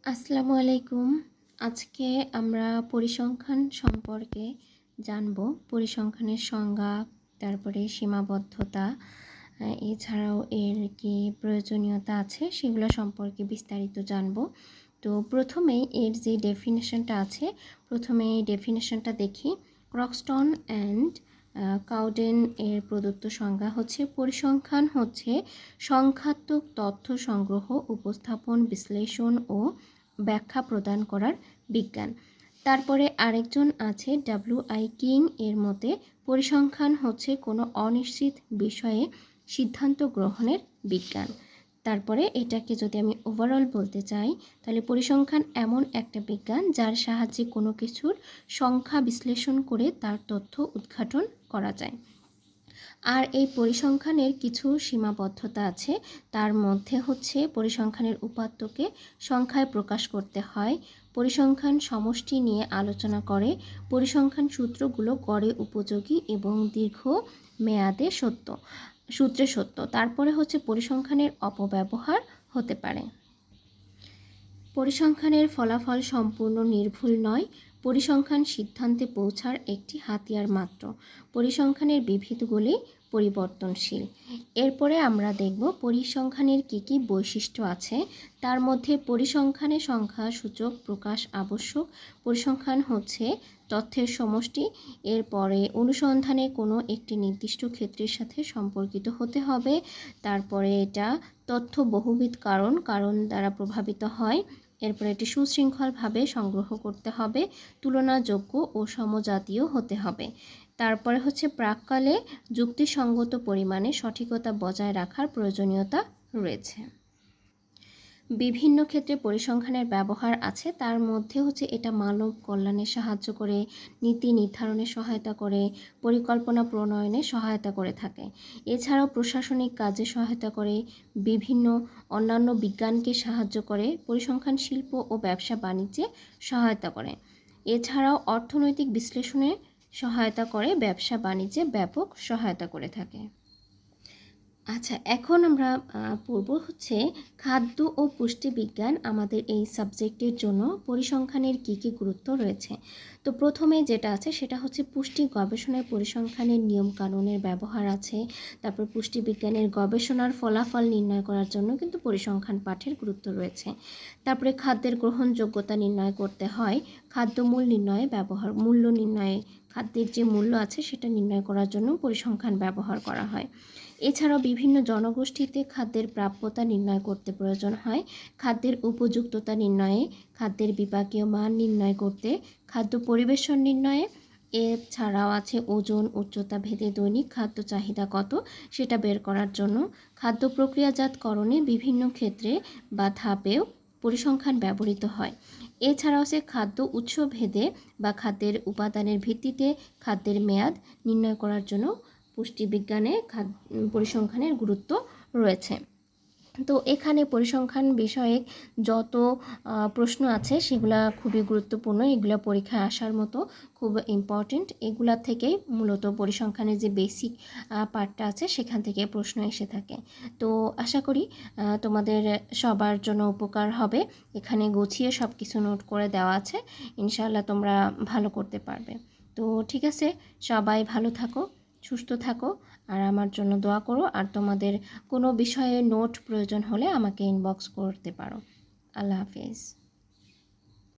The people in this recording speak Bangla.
আসসালামু আলাইকুম। আজকে আমরা পরিসংখ্যান সম্পর্কে জানব। পরিসংখ্যানের সংজ্ঞা, তারপরে সীমাবদ্ধতা, এছাড়াও এর কি প্রয়োজনীয়তা আছে সেগুলো সম্পর্কে বিস্তারিত জানব। তো প্রথমেই এর যে ডেফিনেশনটা আছে, প্রথমে এই ডেফিনেশনটা দেখি। ক্রক্সটন অ্যান্ড কাউডেন এর প্রদত্ত সংজ্ঞা হচ্ছে পরিসংখ্যান হচ্ছে সংখ্যাত্মক তথ্য সংগ্রহ, উপস্থাপন, বিশ্লেষণ ও ব্যাখ্যা প্রদান করার বিজ্ঞান। তারপরে আরেকজন আছে ডব্লিউ.আই. কিং এর মতে পরিসংখ্যান হচ্ছে কোনো অনিশ্চিত বিষয়ে সিদ্ধান্ত গ্রহণের বিজ্ঞান। তারপরে এটাকে যদি আমি ওভারঅল বলতে চাই তাহলে পরিসংখ্যান এমন একটা বিজ্ঞান যার সাহায্যে কোনো কিছুর সংখ্যা বিশ্লেষণ করে তার তথ্য উদ্ঘাটন করা যায়। আর এই পরিসংখ্যানের কিছু সীমাবদ্ধতা আছে। তার মধ্যে হচ্ছে পরিসংখ্যানের উপাত্তকে সংখ্যায় প্রকাশ করতে হয়, পরিসংখ্যান সমষ্টি নিয়ে আলোচনা করে, পরিসংখ্যান সূত্রগুলো গড়ে উপযোগী এবং দীর্ঘ মেয়াদে সূত্রে সত্য। তারপরে হচ্ছে পরিসংখ্যানের অপব্যবহার হতে পারে। পরিসংখ্যানের ফলাফল সম্পূর্ণ নির্ভুল নয়, পরিসংখ্যান সিদ্ধান্তে পৌঁছার একটি হাতিয়ার মাত্র। পরিসংখ্যানের বিবিধগুলি পরিবর্তনশীল। এরপরে আমরা দেখব পরিসংখ্যানের কী কী বৈশিষ্ট্য আছে। তার মধ্যে পরিসংখ্যানে সংখ্যা সূচক প্রকাশ আবশ্যক। পরিসংখ্যান হচ্ছে তথ্যের সমষ্টি। এরপরে অনুসন্ধানে কোনো একটি নির্দিষ্ট ক্ষেত্রের সাথে সম্পর্কিত হতে হবে। তারপরে এটা তথ্য বহুবিধ কারণ দ্বারা প্রভাবিত হয়। এরপরে এটি সুশৃঙ্খলভাবে সংগ্রহ করতে হবে, তুলনাযোগ্য ও সমজাতীয় হতে হবে। তারপরে হচ্ছে প্রাক্কালে যুক্তিসঙ্গত পরিমাণে সঠিকতা বজায় রাখার প্রয়োজনীয়তা রয়েছে। বিভিন্ন ক্ষেত্রে পরিসংখ্যানের ব্যবহার আছে। তার মধ্যে হচ্ছে এটা মানব কল্যাণে সাহায্য করে, নীতি নির্ধারণে সহায়তা করে, পরিকল্পনা প্রণয়নে সহায়তা করে থাকে। এছাড়াও প্রশাসনিক কাজে সহায়তা করে, বিভিন্ন অন্যান্য বিজ্ঞানকে সাহায্য করে, পরিসংখ্যান শিল্প ও ব্যবসা বাণিজ্যে সহায়তা করে। এছাড়াও অর্থনৈতিক বিশ্লেষণে সহায়তা করে, ব্যবসা বাণিজ্যে ব্যাপক সহায়তা করে থাকে। আচ্ছা, এখন আমরা পড়ব হচ্ছে খাদ্য ও পুষ্টি বিজ্ঞান। আমাদের এই সাবজেক্টের জন্য পরিসংখ্যানের কী কী গুরুত্ব রয়েছে। তো প্রথমে যেটা আছে সেটা হচ্ছে পুষ্টি গবেষণায় পরিসংখ্যানের নিয়মকানুনের ব্যবহার আছে। তারপর পুষ্টি বিজ্ঞানের গবেষণার ফলাফল নির্ণয় করার জন্য কিন্তু পরিসংখ্যান পাঠের গুরুত্ব রয়েছে। তারপরে খাদ্যের গ্রহণযোগ্যতা নির্ণয় করতে হয়, খাদ্য মূল্য নির্ণয়ে খাদ্যের যে মূল্য আছে সেটা নির্ণয় করার জন্য পরিসংখ্যান ব্যবহার করা হয়। এছাড়াও বিভিন্ন জনগোষ্ঠীতে খাদ্যের প্রাপ্যতা নির্ণয় করতে প্রয়োজন হয়, খাদ্যের উপযুক্ততা নির্ণয়ে, খাদ্যের বিপাকীয় মান নির্ণয় করতে, খাদ্য পরিবেশন নির্ণয়ে। এছাড়াও আছে ওজন, উচ্চতা ভেদে দৈনিক খাদ্য চাহিদা কত সেটা বের করার জন্য। খাদ্য প্রক্রিয়াজাতকরণে বিভিন্ন ক্ষেত্রে বা ধাপেও পরিসংখ্যান ব্যবহৃত হয়। এছাড়াও আছে খাদ্য উৎস ভেদে বা খাদ্যের উপাদানের ভিত্তিতে খাদ্যের মেয়াদ নির্ণয় করার জন্য পুষ্টিবিজ্ঞানে পরিসংখ্যানের গুরুত্ব রয়েছে। তো এখানে পরিসংখ্যান বিষয়ে যত প্রশ্ন আছে সেগুলা খুবই গুরুত্বপূর্ণ, এগুলো পরীক্ষায় আসার মতো খুব ইম্পর্টেন্ট। এগুলা থেকেই মূলত পরিসংখ্যানের যে বেসিক পার্টটা আছে সেখান থেকে প্রশ্ন এসে থাকে। তো আশা করি তোমাদের সবার জন্য উপকার হবে। এখানে গুছিয়ে সব কিছু নোট করে দেওয়া আছে, ইনশাআল্লাহ তোমরা ভালো করতে পারবে। তো ঠিক আছে, সবাই ভালো থাকো, সুস্থ থাকো, আর আমার জন্য দোয়া করো। আর তোমাদের কোনো বিষয়ে নোট প্রয়োজন হলে আমাকে ইনবক্স করতে পারো। আল্লাহ হাফেজ।